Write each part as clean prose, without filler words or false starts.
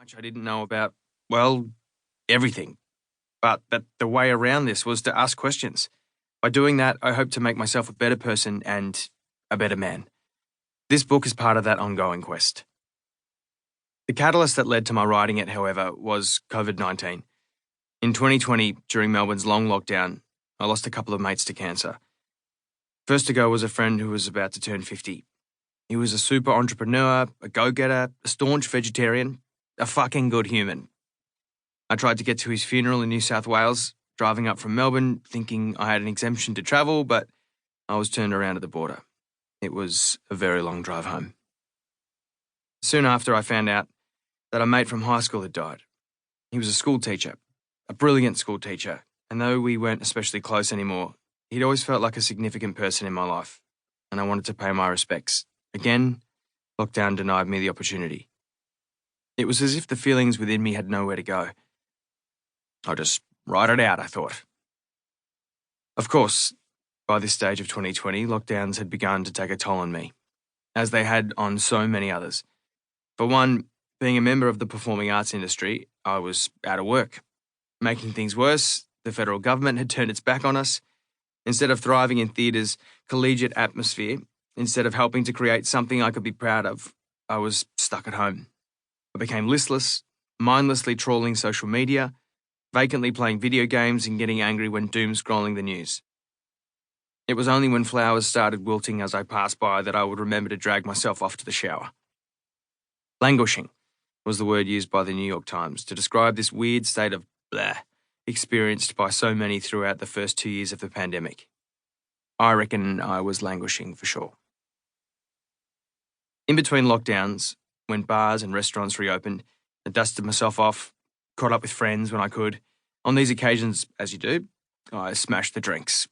much I didn't know about, well, everything. But that the way around this was to ask questions. By doing that, I hope to make myself a better person and a better man. This book is part of that ongoing quest. The catalyst that led to my writing it, however, was COVID-19. In 2020, during Melbourne's long lockdown, I lost a couple of mates to cancer. First to go was a friend who was about to turn 50. He was a super entrepreneur, a go-getter, a staunch vegetarian, a fucking good human. I tried to get to his funeral in New South Wales, driving up from Melbourne, thinking I had an exemption to travel, but I was turned around at the border. It was a very long drive home. Soon after, I found out that a mate from high school had died. He was a school teacher, a brilliant school teacher, and though we weren't especially close anymore, he'd always felt like a significant person in my life, and I wanted to pay my respects. Again, lockdown denied me the opportunity. It was as if the feelings within me had nowhere to go. I'll just write it out, I thought. Of course, by this stage of 2020, lockdowns had begun to take a toll on me, as they had on so many others. For one, being a member of the performing arts industry, I was out of work. Making things worse, the federal government had turned its back on us. Instead of thriving in theatre's collegiate atmosphere, instead of helping to create something I could be proud of, I was stuck at home. I became listless, mindlessly trawling social media, vacantly playing video games and getting angry when doom scrolling the news. It was only when flowers started wilting as I passed by that I would remember to drag myself off to the shower. Languishing was the word used by the New York Times to describe this weird state of blah experienced by so many throughout the first 2 years of the pandemic. I reckon I was languishing for sure. In between lockdowns, when bars and restaurants reopened, I dusted myself off, caught up with friends when I could. On these occasions, as you do, I smashed the drinks.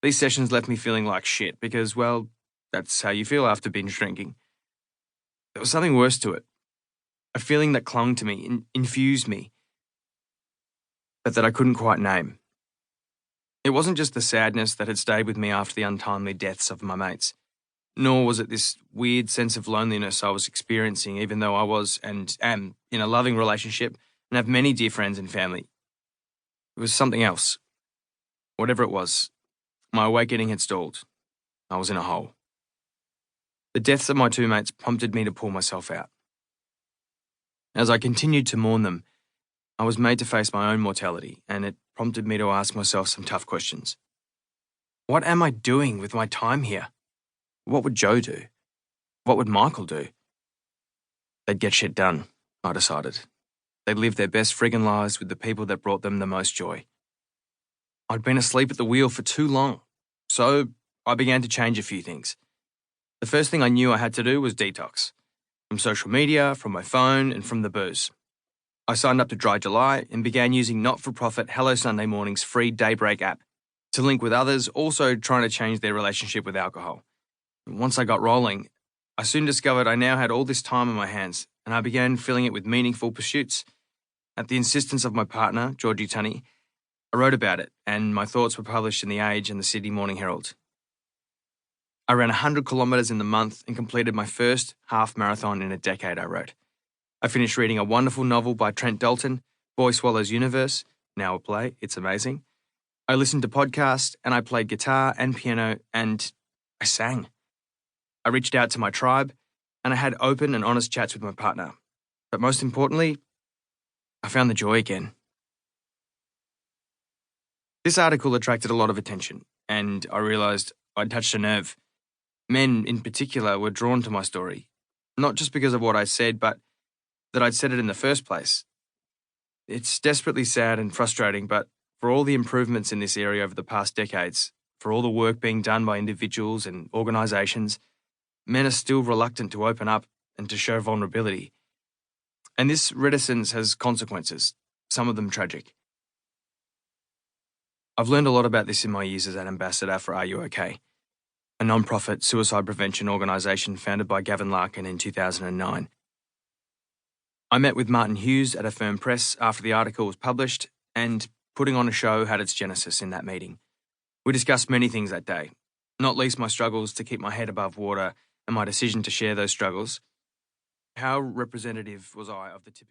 These sessions left me feeling like shit because, well, that's how you feel after binge drinking. There was something worse to it. A feeling that clung to me, infused me, but that I couldn't quite name. It wasn't just the sadness that had stayed with me after the untimely deaths of my mates, nor was it this weird sense of loneliness I was experiencing even though I was and am in a loving relationship and have many dear friends and family. It was something else. Whatever it was, my awakening had stalled. I was in a hole. The deaths of my two mates prompted me to pull myself out. As I continued to mourn them, I was made to face my own mortality, and it prompted me to ask myself some tough questions. What am I doing with my time here? What would Joe do? What would Michael do? They'd get shit done, I decided. They'd live their best friggin' lives with the people that brought them the most joy. I'd been asleep at the wheel for too long, so I began to change a few things. The first thing I knew I had to do was detox. From social media, from my phone, and from the booze. I signed up to Dry July and began using not-for-profit Hello Sunday Morning's free Daybreak app to link with others also trying to change their relationship with alcohol. And once I got rolling, I soon discovered I now had all this time on my hands, and I began filling it with meaningful pursuits. At the insistence of my partner, Georgie Tunney, I wrote about it, and my thoughts were published in The Age and the Sydney Morning Herald. I ran 100 kilometres in the month and completed my first half marathon in a decade, I wrote. I finished reading a wonderful novel by Trent Dalton, Boy Swallows Universe, now a play, it's amazing. I listened to podcasts and I played guitar and piano and I sang. I reached out to my tribe and I had open and honest chats with my partner. But most importantly, I found the joy again. This article attracted a lot of attention and I realised I'd touched a nerve. Men, in particular, were drawn to my story, not just because of what I said, but that I'd said it in the first place. It's desperately sad and frustrating, but for all the improvements in this area over the past decades, for all the work being done by individuals and organisations, men are still reluctant to open up and to show vulnerability. And this reticence has consequences, some of them tragic. I've learned a lot about this in my years as an ambassador for Are You OK?, a non-profit suicide prevention organisation founded by Gavin Larkin in 2009. I met with Martin Hughes at a firm press after the article was published, and putting on a show had its genesis in that meeting. We discussed many things that day, not least my struggles to keep my head above water and my decision to share those struggles. How representative was I of the typical